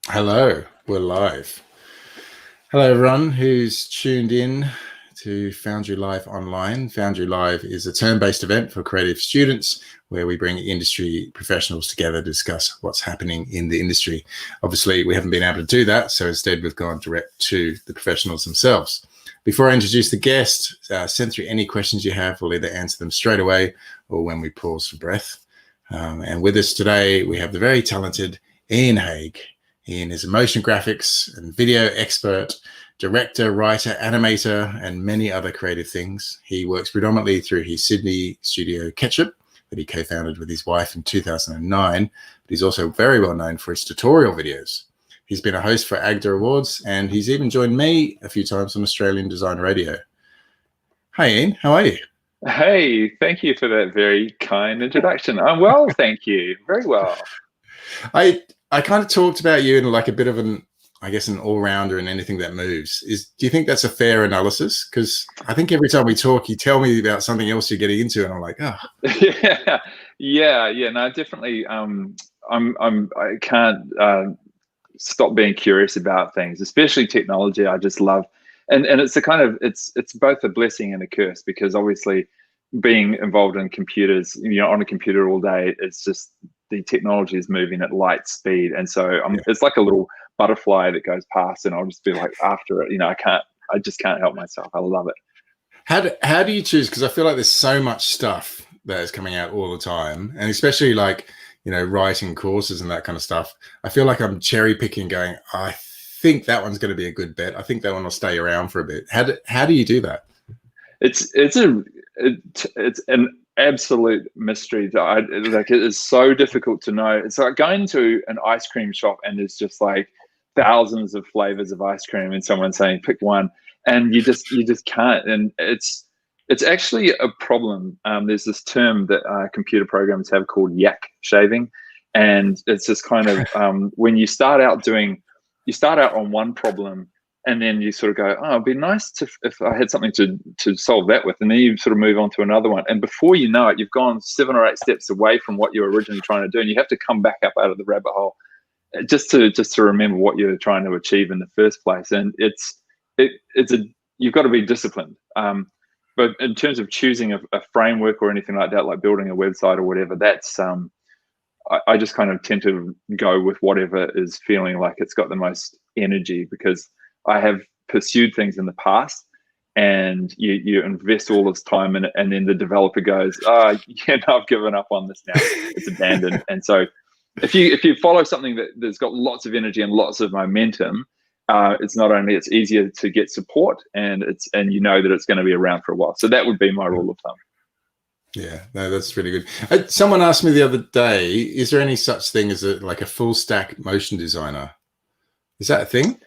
Hello, we're live. Hello, everyone who's tuned in to Foundry Live Online. Foundry Live is a term-based event for creative students where we bring industry professionals together to discuss what's happening in the industry. Obviously, we haven't been able to do that, so instead we've gone direct to the professionals themselves. Before I introduce the guest, send through any questions you have. We'll either answer them straight away or when we pause for breath. And with us today, we have the very talented Haigh. Ian is a motion graphics and video expert, director, writer, animator, and many other creative things. He works predominantly through his Sydney studio Ketchup that he co-founded with his wife in 2009, but he's also very well known for his tutorial videos. He's been a host for AGDA Awards, and he's even joined me a few times on Australian Design Radio. Hi, Ian. How are you? Hey, thank you for that very kind introduction. I'm well, thank you. Very well. I kind of talked about you in like a bit of an all-rounder in anything that moves. Do you think that's a fair analysis? Because I think every time we talk, you tell me about something else you're getting into, and I'm like, oh. Yeah. No, definitely. I can't stop being curious about things, especially technology. I just love, and it's a kind of it's both a blessing and a curse, because obviously being involved in computers, on a computer all day, it's just the technology is moving at light speed, and so it's like a little butterfly that goes past, and I'll just be like after it. I just can't help myself. I love it. How do you choose? Because I feel like there's so much stuff that is coming out all the time, and especially like writing courses and that kind of stuff. I feel like I'm cherry picking, going, I think that one's going to be a good bet. I think that one will stay around for a bit. How do you do that? It's an absolute mystery. It is so difficult to know. It's like going to an ice cream shop and there's just like thousands of flavors of ice cream, and someone saying pick one, and you just can't. And it's actually a problem. There's this term that computer programs have called yak shaving, and it's just kind of when you start out on one problem, and then you sort of go, oh, it'd be nice if I had something to solve that with. And then you sort of move on to another one. And before you know it, you've gone 7 or 8 steps away from what you were originally trying to do. And you have to come back up out of the rabbit hole just to remember what you're trying to achieve in the first place. And you've got to be disciplined. But in terms of choosing a framework or anything like that, like building a website or whatever, that's I just kind of tend to go with whatever is feeling like it's got the most energy, because I have pursued things in the past, and you invest all this time in it, and then the developer goes, I've given up on this now. It's abandoned. And so if you follow something that's got lots of energy and lots of momentum, it's easier to get support, and you know that it's going to be around for a while. So that would be my rule of thumb. Yeah, no, that's really good. Someone asked me the other day, is there any such thing as a full stack motion designer? Is that a thing?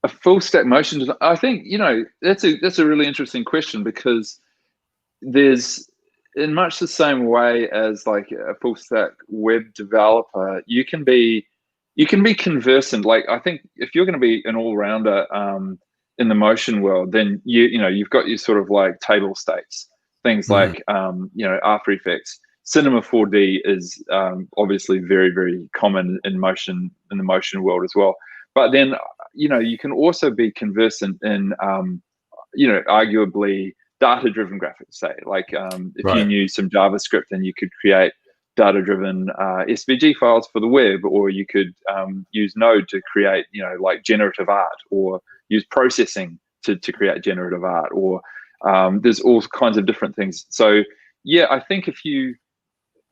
A full stack motion design, I think, that's a really interesting question, because there's, in much the same way as like a full stack web developer, you can be conversant. Like, I think if you're going to be an all-rounder in the motion world, then you've got your sort of like table stakes, things like After Effects. Cinema 4D is obviously very, very common in the motion world as well. But then you can also be conversant in arguably data-driven graphics. Say, like if you knew some JavaScript, then you could create data-driven SVG files for the web, or you could use Node to create like generative art, or use processing to create generative art, or there's all kinds of different things. So yeah, I think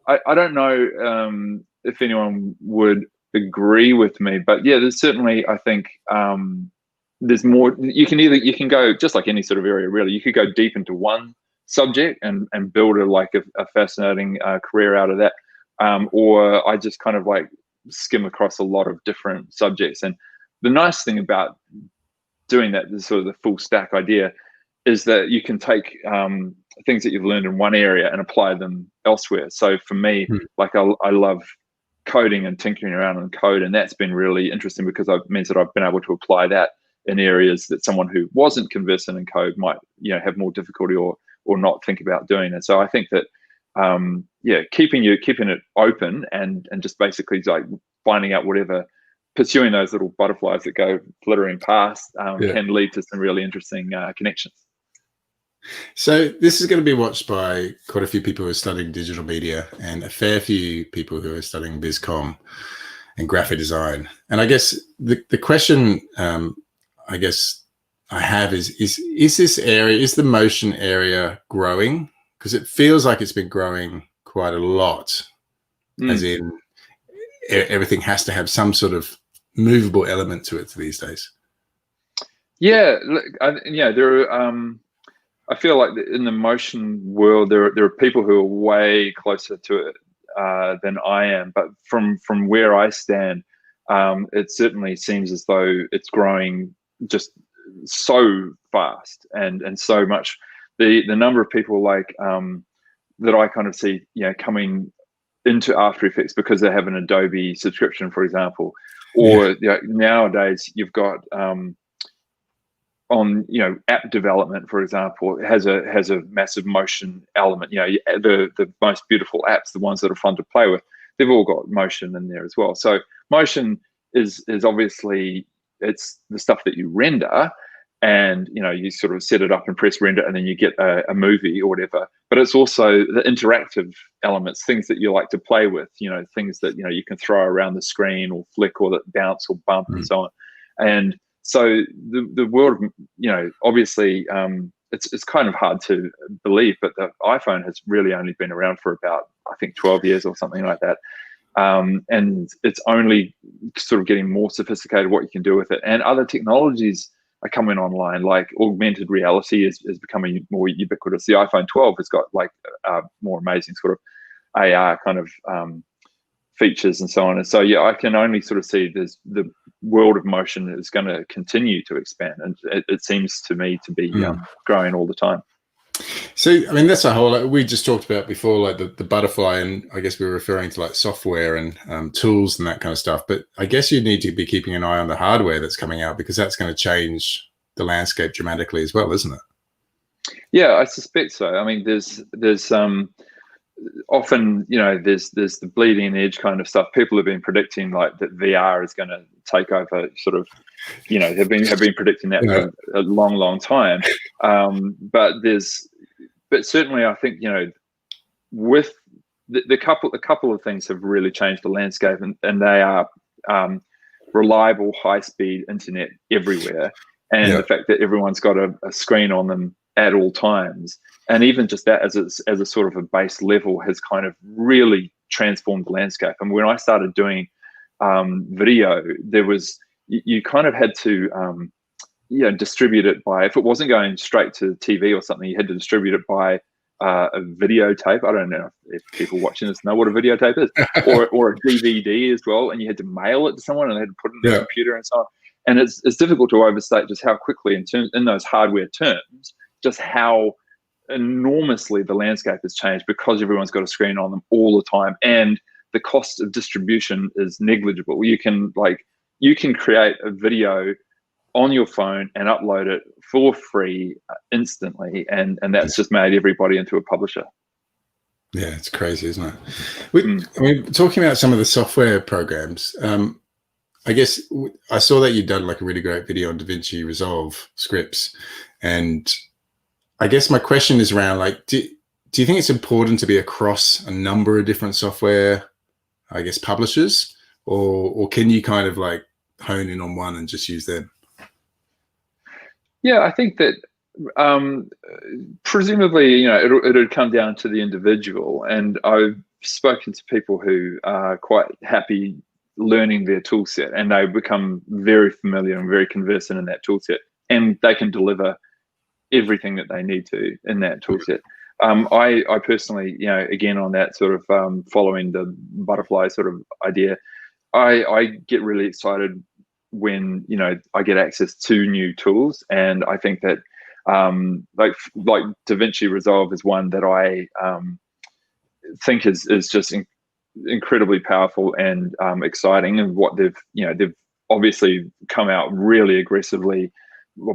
I don't know if anyone would agree with me, but yeah, there's certainly, I think there's more. You can go, just like any sort of area really, you could go deep into one subject and build a fascinating career out of that, or I just kind of like skim across a lot of different subjects. And the nice thing about doing that, this sort of the full stack idea, is that you can take things that you've learned in one area and apply them elsewhere. So for me, like I love coding and tinkering around in code, and that's been really interesting, because it means that I've been able to apply that in areas that someone who wasn't conversant in code might have more difficulty or not think about doing. And so I think that yeah, keeping it open and just basically like finding out whatever, pursuing those little butterflies that go flittering past can lead to some really interesting connections. So this is going to be watched by quite a few people who are studying digital media and a fair few people who are studying BizCom and graphic design. And I guess the question I guess I have is this area, is the motion area growing? Because it feels like it's been growing quite a lot, as in everything has to have some sort of movable element to it these days. Yeah, there are. I feel like in the motion world, there are people who are way closer to it than I am. But from where I stand, it certainly seems as though it's growing just so fast and so much. The number of people like that I kind of see, coming into After Effects because they have an Adobe subscription, for example, or nowadays you've got on app development, for example, it has a massive motion element. The most beautiful apps, the ones that are fun to play with, they've all got motion in there as well. So motion is obviously, it's the stuff that you render, and you sort of set it up and press render, and then you get a movie or whatever. But it's also the interactive elements, things that you like to play with, things that you can throw around the screen or flick or that bounce or bump and so on. And so the world of, obviously it's kind of hard to believe, but the iPhone has really only been around for about, I think, 12 years or something like that. And it's only sort of getting more sophisticated what you can do with it. And other technologies are coming online, like augmented reality is becoming more ubiquitous. The iPhone 12 has got like more amazing sort of AR kind of features and so on. And so, I can only sort of see the world of motion is going to continue to expand. And it seems to me to be growing all the time. So, I mean, that's a whole, we just talked about before, like the butterfly, and I guess we were referring to like software and tools and that kind of stuff. But I guess you need to be keeping an eye on the hardware that's coming out, because that's going to change the landscape dramatically as well, isn't it? Yeah, I suspect so. I mean, there's often, there's the bleeding edge kind of stuff. People have been predicting like that VR is going to take over, sort of, have been predicting that for a long time. But certainly I think, with the couple of things have really changed the landscape, and they are reliable high-speed internet everywhere, and the fact that everyone's got a screen on them at all times. And even just that as a sort of a base level has kind of really transformed the landscape. And when I started doing video, there was, you kind of had to distribute it by, if it wasn't going straight to TV or something, you had to distribute it by a videotape. I don't know if people watching this know what a videotape is, or a DVD as well. And you had to mail it to someone, and they had to put it in their computer and so on. And it's difficult to overstate just how quickly, in those hardware terms, just how enormously the landscape has changed, because everyone's got a screen on them all the time, and the cost of distribution is negligible. You can create a video on your phone and upload it for free instantly, and that's just made everybody into a publisher. Yeah, it's crazy, isn't it? I mean, talking about some of the software programs, I guess I saw that you'd done like a really great video on DaVinci Resolve scripts, and I guess my question is around, like, do you think it's important to be across a number of different software, I guess, publishers, or can you kind of like hone in on one and just use them? Yeah, I think that presumably, it'll come down to the individual. And I've spoken to people who are quite happy learning their tool set, and they become very familiar and very conversant in that tool set, and they can deliver everything that they need to in that tool set. I personally, again, on that sort of following the butterfly sort of idea, I get really excited when I get access to new tools. And I think that like DaVinci Resolve is one that I think is just incredibly powerful and exciting, and what they've obviously come out really aggressively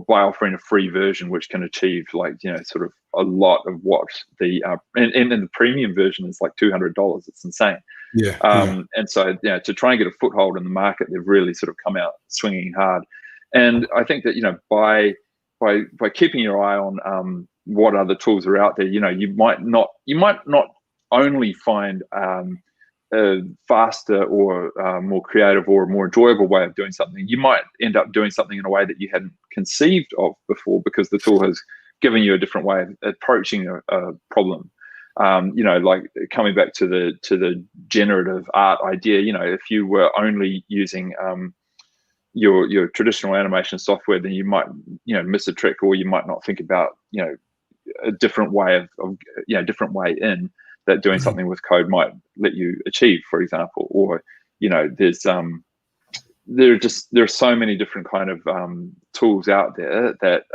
by offering a free version, which can achieve like sort of a lot of what the and the premium version is like $200. It's insane. Yeah, And so, to try and get a foothold in the market, they've really sort of come out swinging hard. And I think that, by keeping your eye on what other tools are out there, you might not only find a faster or more creative or more enjoyable way of doing something. You might end up doing something in a way that you hadn't conceived of before, because the tool has given you a different way of approaching a problem. Like coming back to the generative art idea, if you were only using your traditional animation software, then you might miss a trick, or you might not think about a different way of different way in that doing something with code might let you achieve, for example. Or there are so many different kind of tools out there that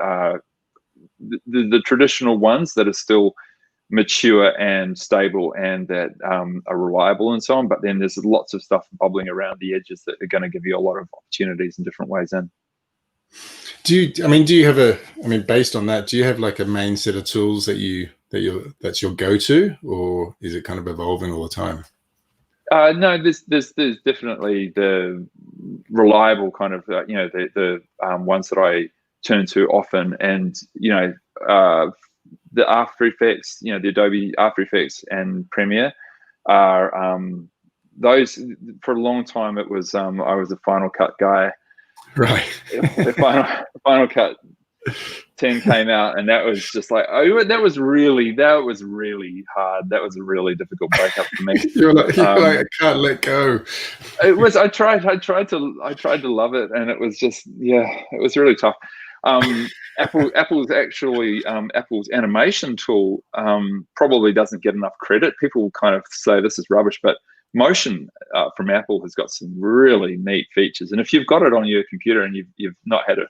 the traditional ones that are still mature and stable and that are reliable and so on, but then there's lots of stuff bubbling around the edges that are going to give you a lot of opportunities in different ways in. Do you have based on that, do you have like a main set of tools that's your go-to, or is it kind of evolving all the time? No, there's definitely the reliable kind of the ones that I turn to often, and the After Effects, the Adobe After Effects and Premiere are those. For a long time it was I was a Final Cut guy. Right. The Final Cut 10 came out, and that was just like, that was really hard. That was a really difficult breakup for me. you're like I can't let go. It was. I tried to love it, and it was just, it was really tough. Apple's animation tool probably doesn't get enough credit. People kind of say this is rubbish, but Motion from Apple has got some really neat features. And if you've got it on your computer and you've not had a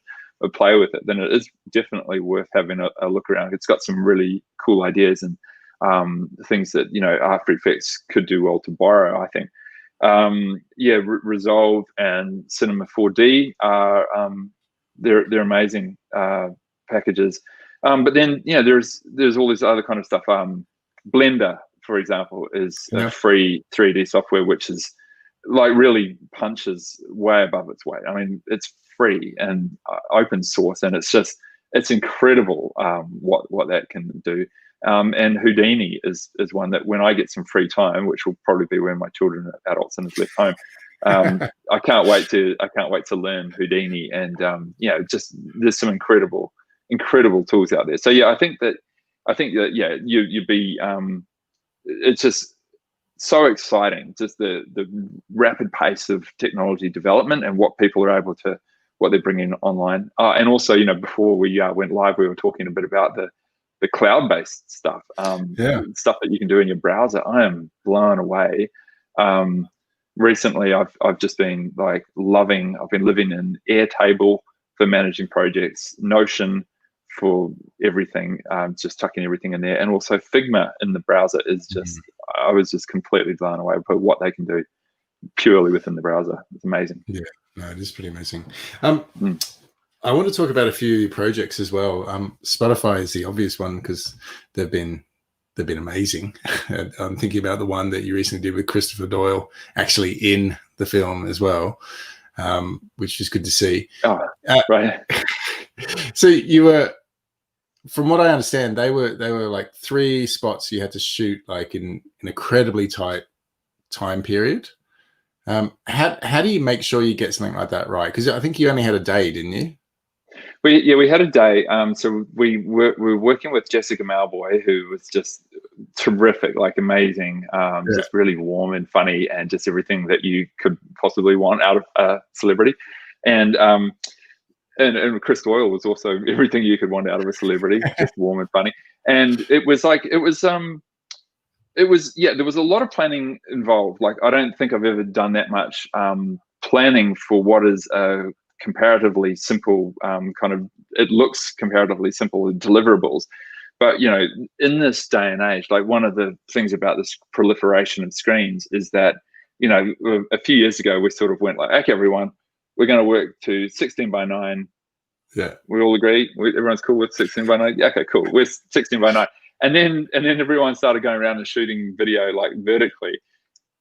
play with it, then it is definitely worth having a look around. It's got some really cool ideas and things that After Effects could do well to borrow, I think. Resolve and Cinema 4D are they're amazing packages. But then there's all this other kind of stuff. Blender, for example, is a free 3D software, which is like really punches way above its weight. I mean, it's free and open source, and it's incredible what that can do. And Houdini is one that, when I get some free time, which will probably be when my children are adults and have left home, I can't wait to learn Houdini. And just there's some incredible tools out there. So I think that you'd be it's just so exciting, just the rapid pace of technology development and what people are able to, what they're bringing online. And also, before we went live, we were talking a bit about the cloud-based stuff, stuff that you can do in your browser. I am blown away. Recently, I've just been like I've been living in Airtable for managing projects, Notion for everything, just tucking everything in there, and also Figma in the browser is just, I was just completely blown away by what they can do purely within the browser. It's amazing. Yeah, no, it is pretty amazing. I want to talk about a few projects as well. Spotify is the obvious one because they've been amazing. I'm thinking about the one that you recently did with Christopher Doyle, actually in the film as well, which is good to see. Oh, right. So you were, from what I understand, they were like 3 spots you had to shoot like in an incredibly tight time period. How do you make sure you get something like that right? Because I think you only had a day, didn't you? We had a day. So we were working with Jessica Malboy, who was just terrific, like amazing, just really warm and funny, and just everything that you could possibly want out of a celebrity. And Chris Doyle was also everything you could want out of a celebrity, just warm and funny. And there was a lot of planning involved. Like, I don't think I've ever done that much planning for what is a comparatively simple it looks comparatively simple deliverables. But in this day and age, like, one of the things about this proliferation of screens is that a few years ago we sort of went like, okay, everyone, we're going to work to 16:9 Yeah. We all agree. Everyone's cool with 16:9. Yeah, okay, cool. We're 16:9, and then everyone started going around and shooting video like vertically.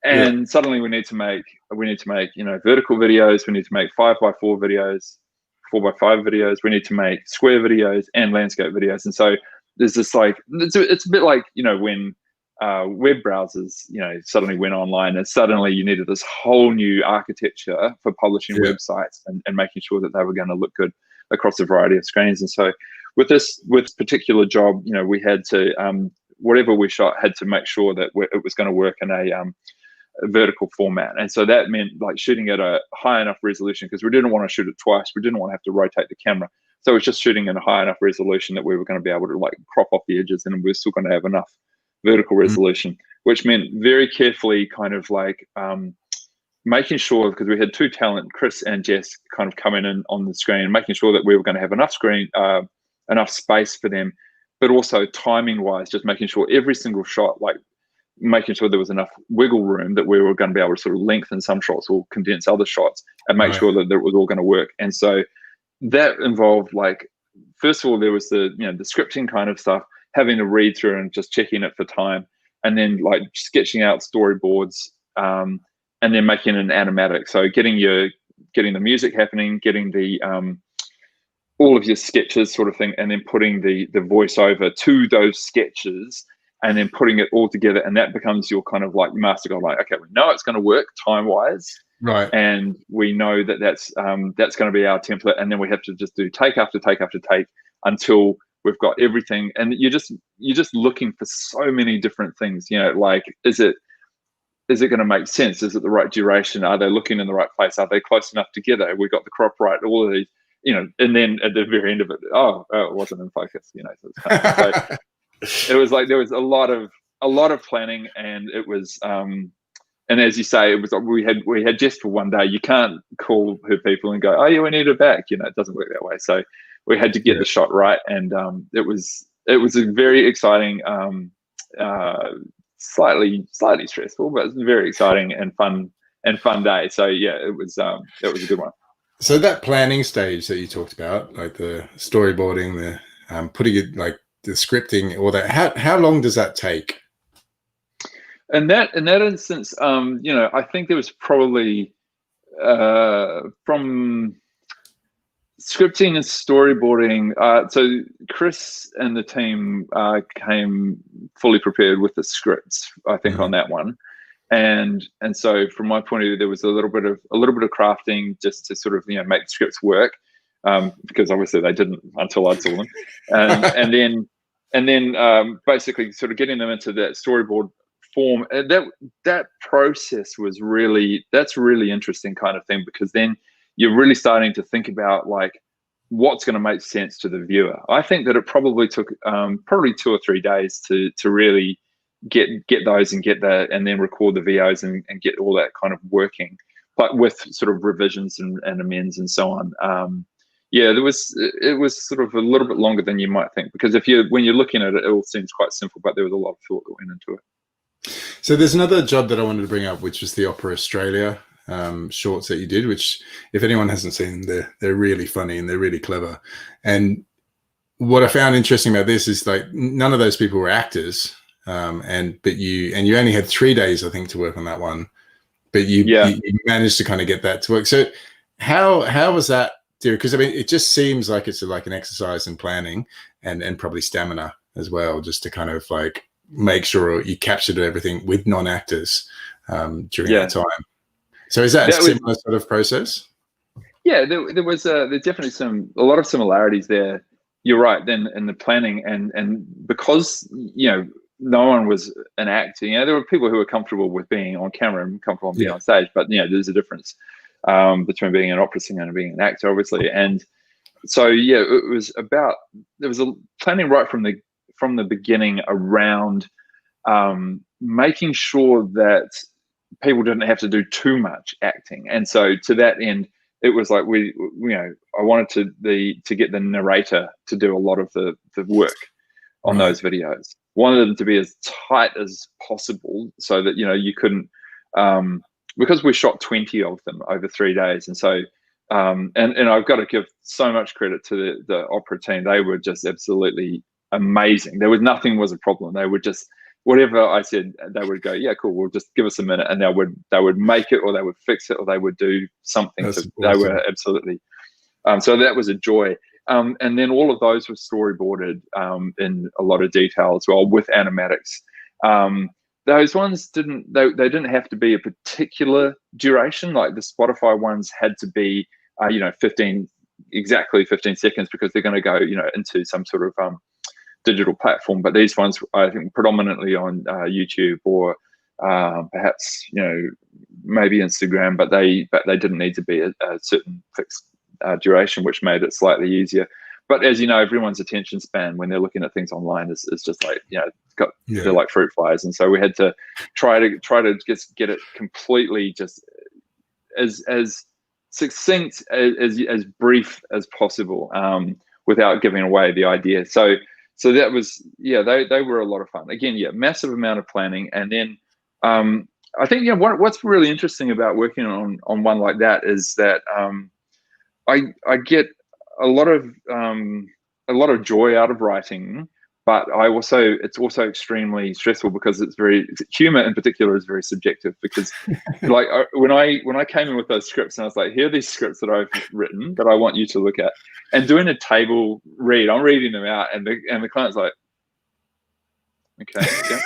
And suddenly we need to make vertical videos. We need to make 5x4 videos, 4x5 videos. We need to make square videos and landscape videos. And so there's this like it's a bit like when web browsers suddenly went online, and suddenly you needed this whole new architecture for publishing websites and making sure that they were going to look good across a variety of screens. And so with this particular job, we had to whatever we shot had to make sure that it was going to work in a vertical format. And so that meant like shooting at a high enough resolution, because we didn't want to shoot it twice. We didn't want to have to rotate the camera. So it was just shooting in a high enough resolution that we were going to be able to like crop off the edges, and we're still going to have enough vertical resolution, which meant very carefully kind of like making sure, because we had two talent, Chris and Jess, kind of coming in on the screen, making sure that we were going to have enough enough space for them, but also timing wise, just making sure every single shot, like making sure there was enough wiggle room that we were going to be able to sort of lengthen some shots or condense other shots and make sure that it was all going to work. And so that involved, like, first of all, there was the the scripting kind of stuff, having to read through and just checking it for time, and then like sketching out storyboards, and then making an animatic. So getting the music happening, getting the all of your sketches sort of thing, and then putting the voiceover to those sketches, and then putting it all together, and that becomes your kind of like master goal. Like, okay, we know it's going to work time wise, right? And we know that that's going to be our template, and then we have to just do take after take after take until we've got everything. And you're just looking for so many different things. Like, is it going to make sense? Is it the right duration? Are they looking in the right place? Are they close enough together? Have we got the crop right? All of these, and then at the very end of it, it wasn't in focus. So it's kind of, so it was like there was a lot of planning, and it was and as you say, it was we had Jess for one day. You can't call her people and go, oh yeah, we need her back. It doesn't work that way. So we had to get the shot right, and it was a very exciting, slightly stressful, but it's very exciting and fun day. So yeah, it was a good one. So that planning stage that you talked about, like the storyboarding, the putting it, like the scripting, all that, how long does that take? In that instance, I think there was probably from scripting and storyboarding. So Chris and the team came fully prepared with the scripts, I think, on that one. And so from my point of view, there was a little bit of crafting just to sort of make the scripts work, because obviously they didn't until I saw them, and then basically sort of getting them into that storyboard form. That process was really interesting kind of thing, because then you're really starting to think about like what's going to make sense to the viewer. I think that it probably took probably 2 or 3 days to really get those and get that, and then record the VOs and get all that kind of working, but with sort of revisions and amends and so on. It was sort of a little bit longer than you might think, because when you're looking at it, it all seems quite simple, but there was a lot of thought that went into it. So there's another job that I wanted to bring up, which was the Opera Australia shorts that you did, which if anyone hasn't seen, they're really funny and they're really clever. And what I found interesting about this is like none of those people were actors, but you only had 3 days, I think, to work on that one, but you managed to kind of get that to work. So how was that? Because I mean, it just seems like it's like an exercise in planning and probably stamina as well, just to kind of like make sure you captured everything with non-actors during that time. So is that a similar sort of process? Yeah, there was there's definitely a lot of similarities there. You're right. Then in the planning, and because no one was an actor, there were people who were comfortable with being on camera and comfortable being on stage, but there's a difference between being an opera singer and being an actor, obviously. And so it was there was a planning right from the beginning around making sure that people didn't have to do too much acting. And so to that end, it was like I wanted to get the narrator to do a lot of the work on those videos. Wanted them to be as tight as possible, so that you couldn't, because we shot 20 of them over 3 days, and so and I've got to give so much credit to the opera team. They were just absolutely amazing. Nothing was a problem. They would just, whatever I said, they would go, yeah, cool, we'll just give us a minute, and they would make it, or they would fix it, or they would do something. That's awesome. They were absolutely, so that was a joy. And then all of those were storyboarded in a lot of detail as well with animatics. Those ones didn't have to be a particular duration. Like the Spotify ones had to be, 15 seconds, because they're going to go, into some sort of digital platform. But these ones, I think, predominantly on YouTube, or perhaps, maybe Instagram, but they didn't need to be a certain fixed duration, which made it slightly easier. But as you know, everyone's attention span when they're looking at things online is just like, they're like fruit flies. And so we had to try to just get it completely just as succinct, as brief as possible, without giving away the idea. So that was, they were a lot of fun. Again, massive amount of planning. And then I think, what's really interesting about working on one like that is that I get a lot of joy out of writing, but it's also extremely stressful, because humor in particular is very subjective. Because like when I came in with those scripts, and I was like, here are these scripts that I've written that I want you to look at, and doing a table read, I'm reading them out, and the client's like, okay, yeah.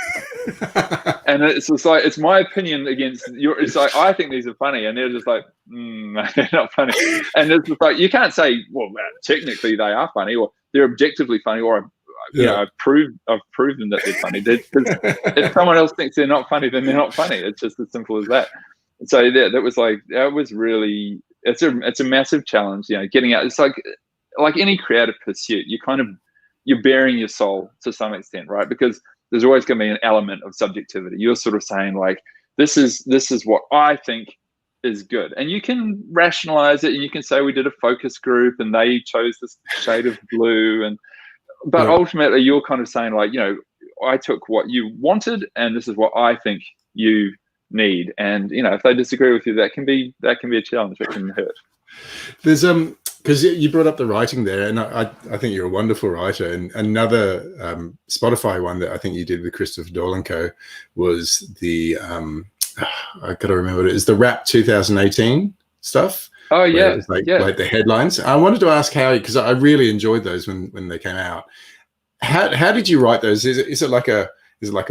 And it's just like, it's my opinion against your. It's like, I think these are funny, and they're just like, they're not funny. And it's just like, you can't say, well, technically they are funny, or they're objectively funny, or I've proven that they're funny. If someone else thinks they're not funny, then they're not funny. It's just as simple as that. So that was really, it's a massive challenge. Getting out. It's like any creative pursuit. You're bearing your soul to some extent, right? Because there's always going to be an element of subjectivity. You're sort of saying like, this is what I think is good. And you can rationalize it, and you can say, we did a focus group and they chose this shade of blue. But ultimately you're kind of saying like, I took what you wanted, and this is what I think you need. And, if they disagree with you, that can be a challenge. That can hurt. There's because you brought up the writing there, and I think you're a wonderful writer. And another Spotify one that I think you did with Christopher Dolenko was the I gotta remember it is the Rap 2018 stuff. Oh yeah, it's like the headlines. I wanted to ask how, because I really enjoyed those when they came out. How did you write those? Is it like a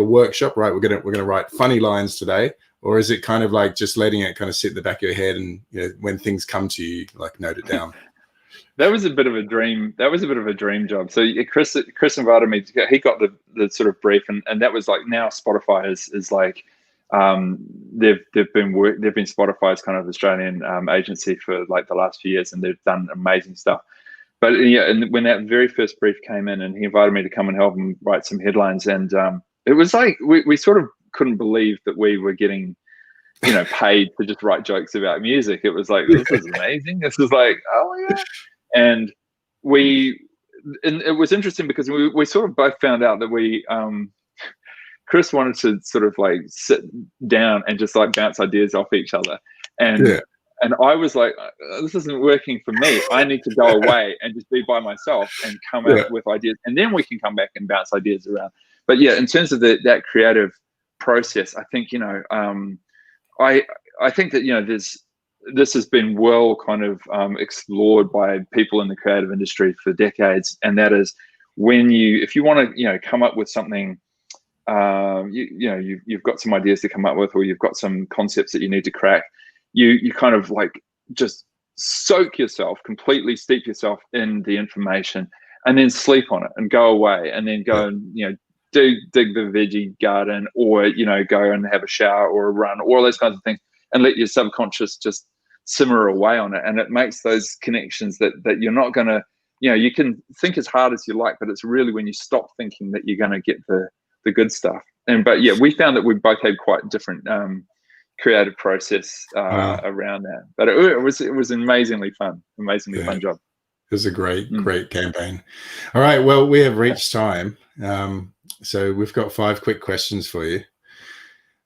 workshop, right? We're gonna write funny lines today, or is it kind of like just letting it kind of sit in the back of your head, and when things come to you, like note it down? That was a bit of a dream. That was a bit of a dream job. So Chris invited me to go. He got the sort of brief, and that was like, now Spotify is like, they've been Spotify's kind of Australian agency for like the last few years, and they've done amazing stuff. But and when that very first brief came in, and he invited me to come and help him write some headlines, and it was like we sort of couldn't believe that we were getting paid to just write jokes about music. It was like, this is amazing. This is like, oh yeah. And it was interesting, because we sort of both found out that Chris wanted to sort of like sit down and just like bounce ideas off each other. And I was like, this isn't working for me. I need to go away and just be by myself and come up with ideas. And then we can come back and bounce ideas around. But in terms of that creative process, I think, I think that, this has been well kind of explored by people in the creative industry for decades. And that is, if you want to, come up with something, you've got some ideas to come up with, or you've got some concepts that you need to crack, you kind of like just completely steep yourself in the information, and then sleep on it and go away, and then go and, dig the veggie garden, or, go and have a shower or a run, all those kinds of things, and let your subconscious just simmer away on it. And it makes those connections that you're not going to, you can think as hard as you like, but it's really when you stop thinking that you're going to get the good stuff. But we found that we both had quite different creative process around that. But it was amazingly fun, fun job. It was a great campaign. All right, well, we have reached time. So we've got 5 quick questions for you.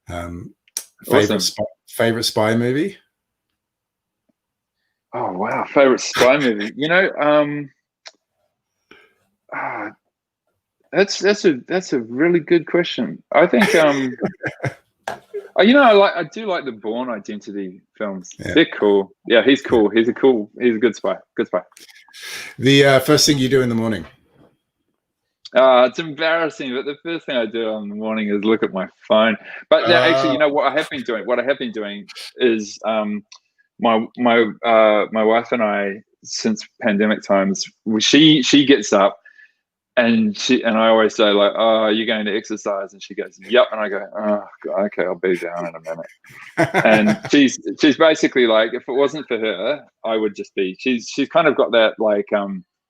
Awesome. Favorite spy movie? Oh wow, favorite spy movie. You know, ah, that's a really good question. I think you know, I do like the Bourne Identity films. Yeah. They're cool. Yeah, he's cool. He's a good spy. Good spy. The first thing you do in the morning. It's embarrassing, but the first thing I do in the morning is look at my phone. But actually, you know what I have been doing? What I have been doing is my wife and I, since pandemic times, she gets up and I always say like, "Oh, are you going to exercise?" And she goes, "Yep." And I go, "Oh, God, okay, I'll be down in a minute." And she's basically like, if it wasn't for her, I would just be. She's kind of got that like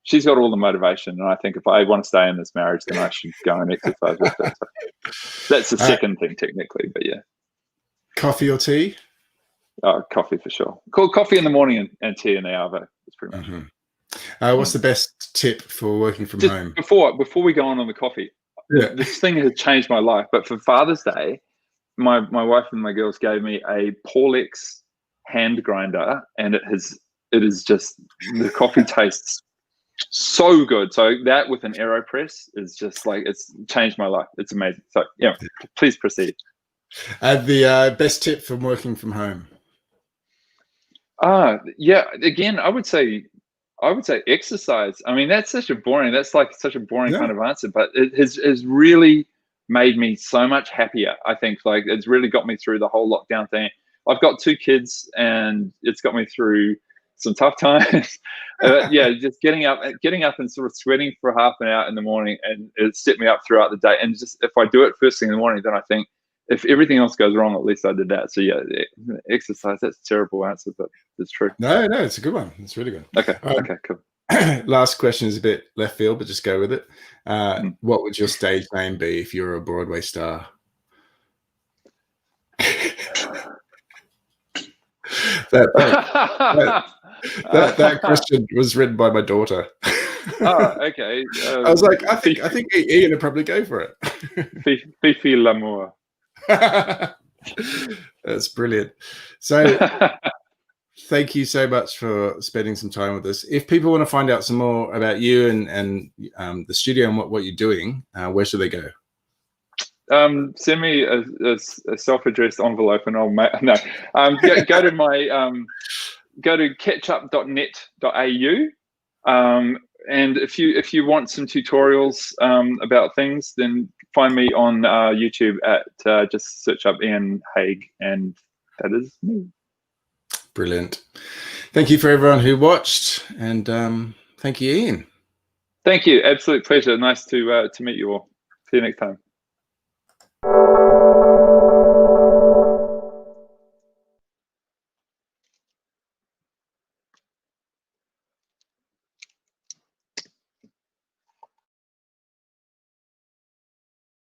she's got all the motivation, and I think if I want to stay in this marriage, then I should go and exercise with her. So that's the second thing technically, but yeah. Coffee or tea? Coffee for sure. Coffee in the morning and tea in the arvo. It's pretty much. What's the best tip for working from Just home? Before we go on the coffee, this thing has changed my life. But for Father's Day, my wife and my girls gave me a Paulex hand grinder, and it is just, the coffee tastes so good. So that with an AeroPress is just like, it's changed my life. It's amazing. So yeah, please proceed. The best tip for working from home? Yeah, again, I would say exercise. I mean, that's such a boring kind of answer, but it has really made me so much happier. I think like it's really got me through the whole lockdown thing. I've got 2 kids, and it's got me through some tough times. Yeah, just getting up and sort of sweating for half an hour in the morning, and it set me up throughout the day. And just if I do it first thing in the morning, then I think if everything else goes wrong, at least I did that. So yeah, exercise. That's a terrible answer, but it's true. No, it's a good one. It's really good. Okay, okay, cool. Last question is a bit left field, but just go with it. What would your stage name be if you were a Broadway star? That question was written by my daughter. Oh, okay. I was like, I think Ian would probably go for it. Fifi L'amour. That's brilliant. So thank you so much for spending some time with us. If people want to find out some more about you and the studio and what you're doing, where should they go? Send me a self-addressed envelope, and I'll go to my go to ketchup.net.au. And if you want some tutorials about things, then find me on YouTube at just search up Ian Haigh, and that is me. Brilliant. Thank you for everyone who watched, and thank you, Ian. Thank you. Absolute pleasure. Nice to meet you all. See you next time.